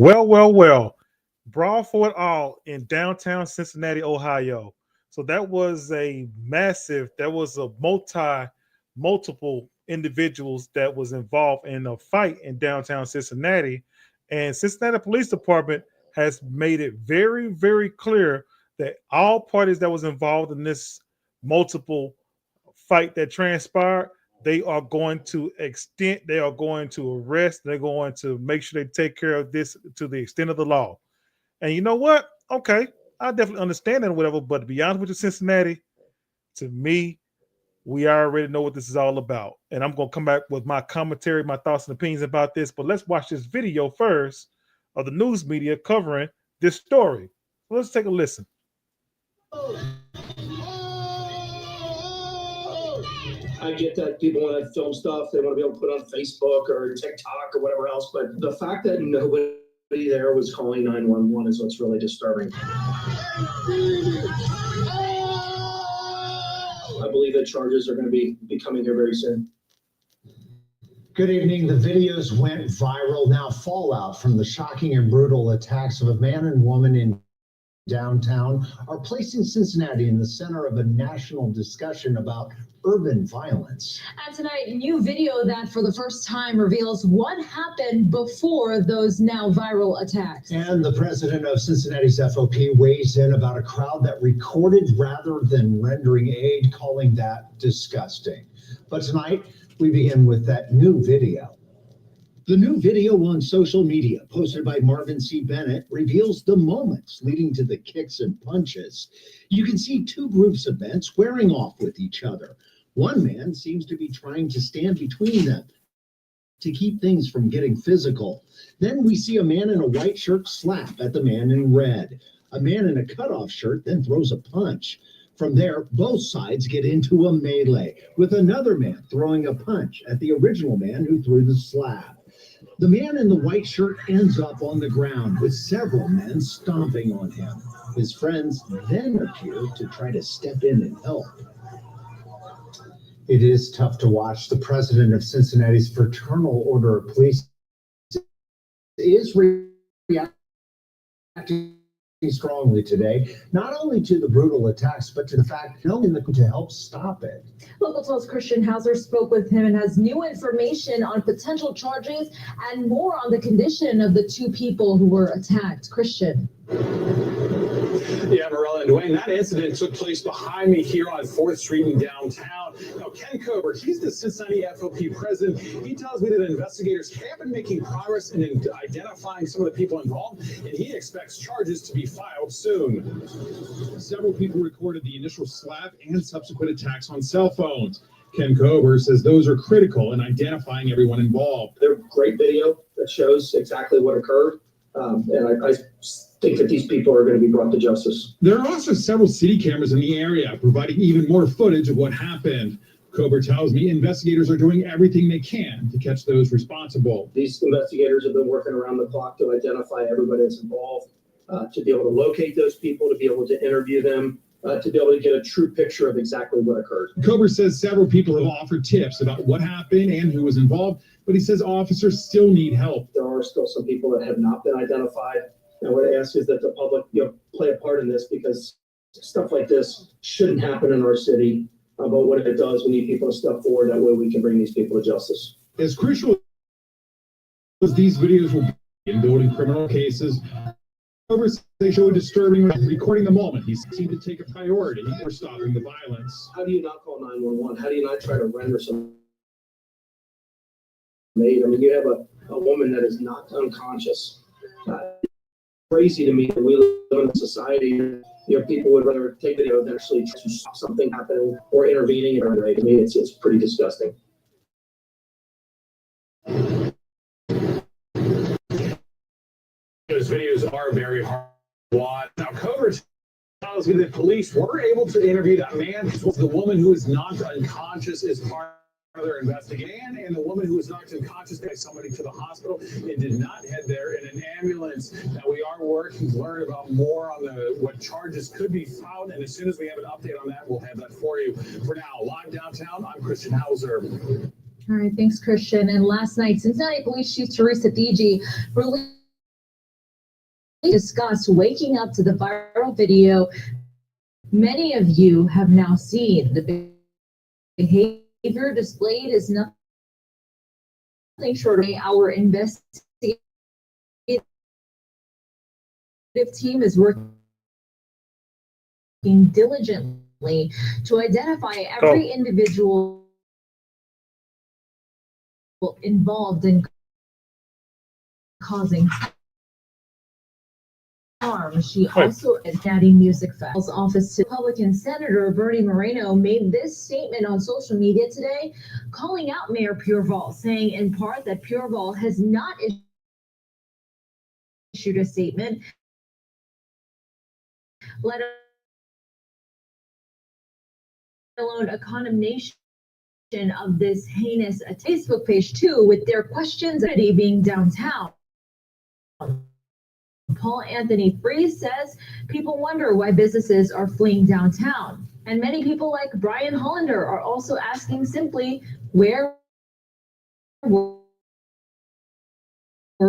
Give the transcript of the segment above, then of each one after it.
Well. Brawl for it all in downtown Cincinnati, Ohio. So that was a multiple individuals that was involved in a fight in downtown Cincinnati. And Cincinnati Police Department has made it very, very clear that all parties that was involved in this multiple fight that transpired, they are going to arrest, they're going to make sure they take care of this to the extent of the law. And you know what? Okay, I definitely understand that or whatever. But to be honest with you, Cincinnati, to me, we already know what this is all about. And I'm going to come back with my commentary, my thoughts and opinions about this. But let's watch this video first of the news media covering this story. So let's take a listen. I get that people want to film stuff, they want to be able to put on Facebook or TikTok or whatever else, but the fact that nobody there was calling 911 is what's really disturbing. I believe that charges are going to be coming here very soon. Good evening. The videos went viral. Now, fallout from the shocking and brutal attacks of a man and woman in downtown are placing Cincinnati in the center of a national discussion about urban violence. And tonight, new video that for the first time reveals what happened before those now viral attacks. And the president of Cincinnati's FOP weighs in about a crowd that recorded rather than rendering aid, calling that disgusting. But tonight, we begin with that new video. The new video on social media, posted by Marvin C. Bennett, reveals the moments leading to the kicks and punches. You can see two groups of men squaring off with each other. One man seems to be trying to stand between them to keep things from getting physical. Then we see a man in a white shirt slap at the man in red. A man in a cutoff shirt then throws a punch. From there, both sides get into a melee, with another man throwing a punch at the original man who threw the slap. The man in the white shirt ends up on the ground with several men stomping on him. His friends then appear to try to step in and help. It is tough to watch. The president of Cincinnati's Fraternal Order of Police is reacting strongly today, not only to the brutal attacks, but to the fact knowing to help stop it. Local 12's Christian Hauser spoke with him and has new information on potential charges and more on the condition of the two people who were attacked. Christian. Yeah, Morella and Dwayne, that incident took place behind me here on 4th Street in downtown. Now, Ken Kober, he's the Cincinnati FOP president. He tells me that investigators have been making progress in identifying some of the people involved, and he expects charges to be filed soon. Several people recorded the initial slap and subsequent attacks on cell phones. Ken Kober says those are critical in identifying everyone involved. They're great video that shows exactly what occurred, and I think that these people are going to be brought to justice. There are also several city cameras in the area, providing even more footage of what happened. Kober tells me investigators are doing everything they can to catch those responsible. These investigators have been working around the clock to identify everybody that's involved, to be able to locate those people, to be able to interview them, to be able to get a true picture of exactly what occurred. Kober says several people have offered tips about what happened and who was involved, but he says officers still need help. There are still some people that have not been identified. And what I ask is that the public, play a part in this, because stuff like this shouldn't happen in our city. But what it does, we need people to step forward. That way we can bring these people to justice. As crucial as these videos will be in building criminal cases, they show a disturbing recording the moment. He seemed to take a priority for stopping the violence. How do you not call 911? How do you not try to render some aid? I mean, you have a woman that is knocked unconscious. Crazy to me that we live in a society where people would rather take video than actually try to stop something happening or intervening. I mean, it's pretty disgusting. Those videos are very hard to watch. Now, Kober tells me that police were able to interview that man. The woman who is knocked unconscious is part of their investigation, and the woman who was knocked unconscious by somebody to the hospital and did not head there in an ambulance. Now, we are working to learn about more on what charges could be filed, and as soon as we have an update on that, we'll have that for you. For now, live downtown, I'm Christian Hauser. All right, thanks, Christian. And last night, Cincinnati Police Chief Teresa Thigi released discuss waking up to the viral video many of you have now seen. The behavior displayed is nothing short of our investigative team is working diligently to identify every individual involved in causing harm. She also is Daddy Music Fest's office. Republican Senator Bernie Moreno made this statement on social media today, calling out Mayor Pureval, saying in part that Pureval has not issued a statement, let alone a condemnation of this heinous Facebook page too, with their questions being downtown. Paul Anthony Freeze says people wonder why businesses are fleeing downtown. And many people like Brian Hollander are also asking simply, where were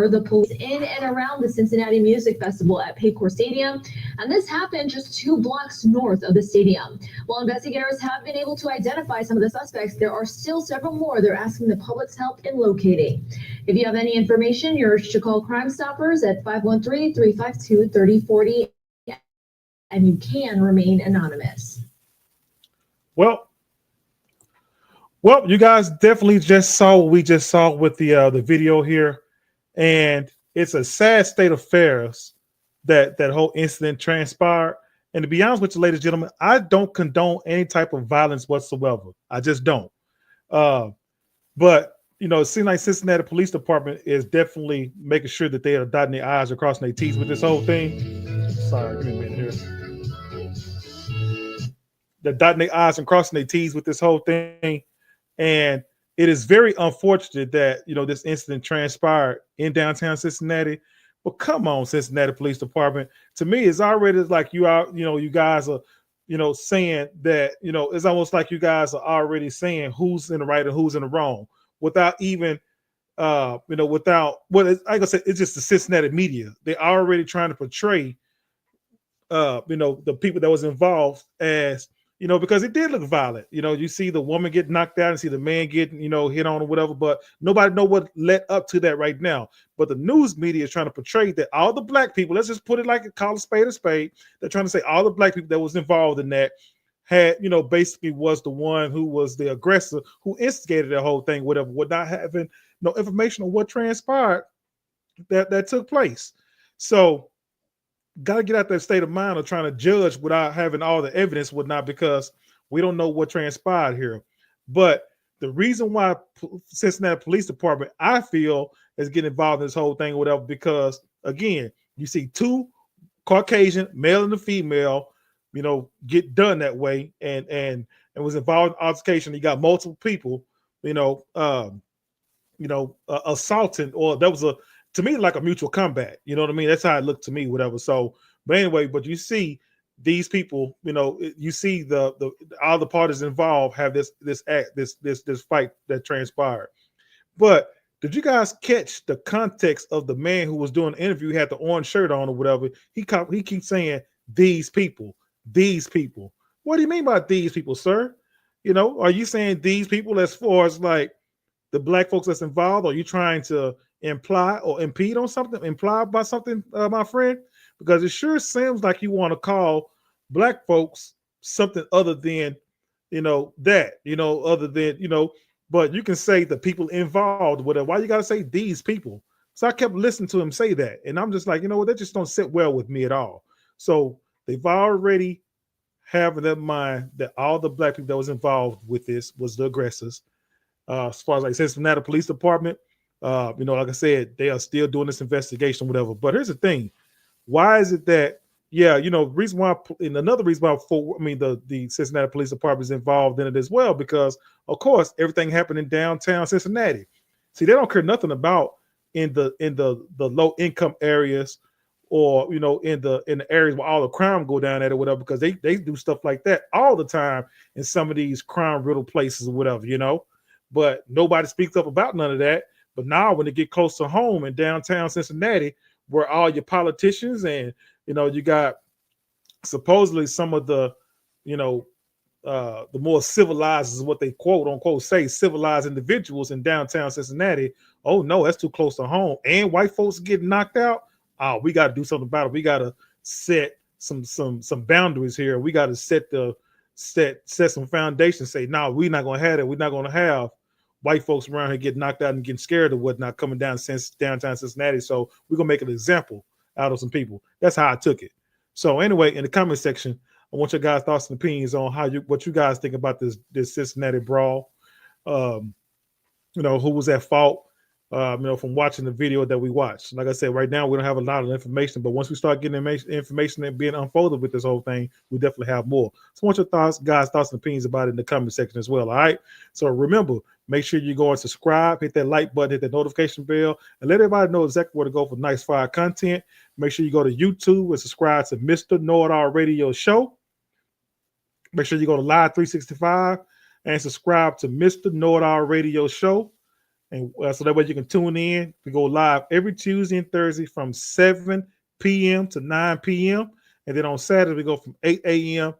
the police in and around the Cincinnati Music Festival at Paycor Stadium? And this happened just 2 blocks north of the stadium. While investigators have been able to identify some of the suspects, there are still several more they're asking the public's help in locating. If you have any information, you're urged to call Crime Stoppers at 513-352-3040, and you can remain anonymous. Well, you guys definitely just saw what we just saw with the video here. And it's a sad state of affairs that whole incident transpired. And to be honest with you, ladies and gentlemen, I don't condone any type of violence whatsoever. I just don't. But, you know, it seems like Cincinnati Police Department is definitely making sure that they are dotting their I's or crossing their T's with this whole thing. Sorry, give me a minute here. They're dotting their I's and crossing their T's with this whole thing. And it is very unfortunate that, you know, this incident transpired in downtown Cincinnati. But come on, Cincinnati Police Department. To me, it's already like you guys are, you know, saying that, you know, it's almost like you guys are already saying who's in the right and who's in the wrong without even, without what like I said, it's just the Cincinnati media. They're already trying to portray, the people that was involved as, you know, because it did look violent. You know, you see the woman get knocked out and see the man getting, you know, hit on or whatever, but nobody know what led up to that right now. But the news media is trying to portray that all the black people, let's just put it like call a spade. They're trying to say all the black people that was involved in that had, you know, basically was the one who was the aggressor, who instigated the whole thing, whatever, without having no information on what transpired that took place. So got to get out that state of mind of trying to judge without having all the evidence, whatnot, because we don't know what transpired here. But the reason why Cincinnati Police Department, I feel, is getting involved in this whole thing, whatever, because again, you see 2 Caucasian, male and a female, you know, get done that way, and was involved in altercation. You got multiple people, assaulting, or that was to me like a mutual combat. You know what I mean? That's how it looked to me, whatever. So, but anyway, but you see these people, you know, you see the all the parties involved have this fight that transpired. But did you guys catch the context of the man who was doing the interview? He had the orange shirt on or whatever. He keeps saying these people. What do you mean by these people, sir? You know, are you saying these people as far as like the black folks that's involved? Are you trying to imply or impede on something, imply by something, my friend? Because it sure seems like you want to call black folks something other than, but you can say the people involved, whatever. Why you got to say these people? So I kept listening to him say that. And I'm just like, you know what? That just don't sit well with me at all. So they've already have in their mind that all the black people that was involved with this was the aggressors. As far as like Cincinnati Police Department, like I said, they are still doing this investigation, whatever. But here's the thing: why is it that? Yeah, reason why, and another reason why, the Cincinnati Police Department is involved in it as well, because of course everything happened in downtown Cincinnati. See, they don't care nothing about in the low income areas, or in the areas where all the crime go down at or whatever, because they do stuff like that all the time in some of these crime riddled places or whatever, But nobody speaks up about none of that. But now when they get close to home in downtown Cincinnati, where all your politicians and you got supposedly some of the the more civilized is what they quote unquote say civilized individuals in downtown Cincinnati. Oh no, that's too close to home. And white folks getting knocked out. Oh, we got to do something about it. We got to set some boundaries here. We got to set some foundations. Say, no, we're not gonna have it. We're not gonna have white folks around here getting knocked out and getting scared of whatnot coming downtown Cincinnati. So we're gonna make an example out of some people. That's how I took it. So anyway, in the comment section, I want your guys' thoughts and opinions on what you guys think about this Cincinnati brawl. Who was at fault? From watching the video that we watched. Like I said, right now we don't have a lot of information, but once we start getting information and being unfolded with this whole thing, we definitely have more. So I want your thoughts and opinions about it in the comment section as well. All right. So remember, make sure you go and subscribe, hit that like button, hit that notification bell, and let everybody know exactly where to go for nice fire content. Make sure you go to YouTube and subscribe to Mr. Know It All Radio Show. Make sure you go to Live 365 and subscribe to Mr. Know It All Radio Show. And so that way you can tune in. We go live every Tuesday and Thursday from 7 p.m. to 9 p.m. And then on Saturday, we go from 8 a.m.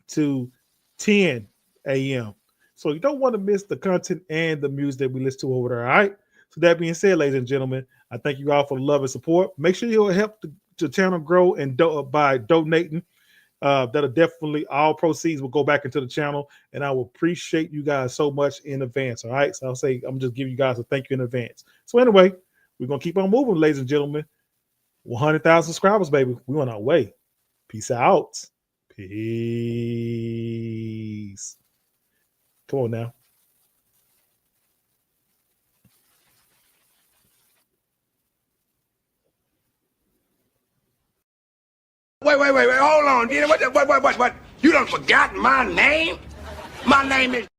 to 10 a.m. So you don't want to miss the content and the music that we listen to over there, all right? So that being said, ladies and gentlemen, I thank you all for the love and support. Make sure you'll help the channel grow and by donating. That'll definitely, all proceeds will go back into the channel, and I will appreciate you guys so much in advance. All right. So I'm just giving you guys a thank you in advance. So anyway, we're going to keep on moving, ladies and gentlemen. 100,000 subscribers, baby. We on our way. Peace out. Peace. Come on now. Wait, hold on. What? You done forgotten my name? My name is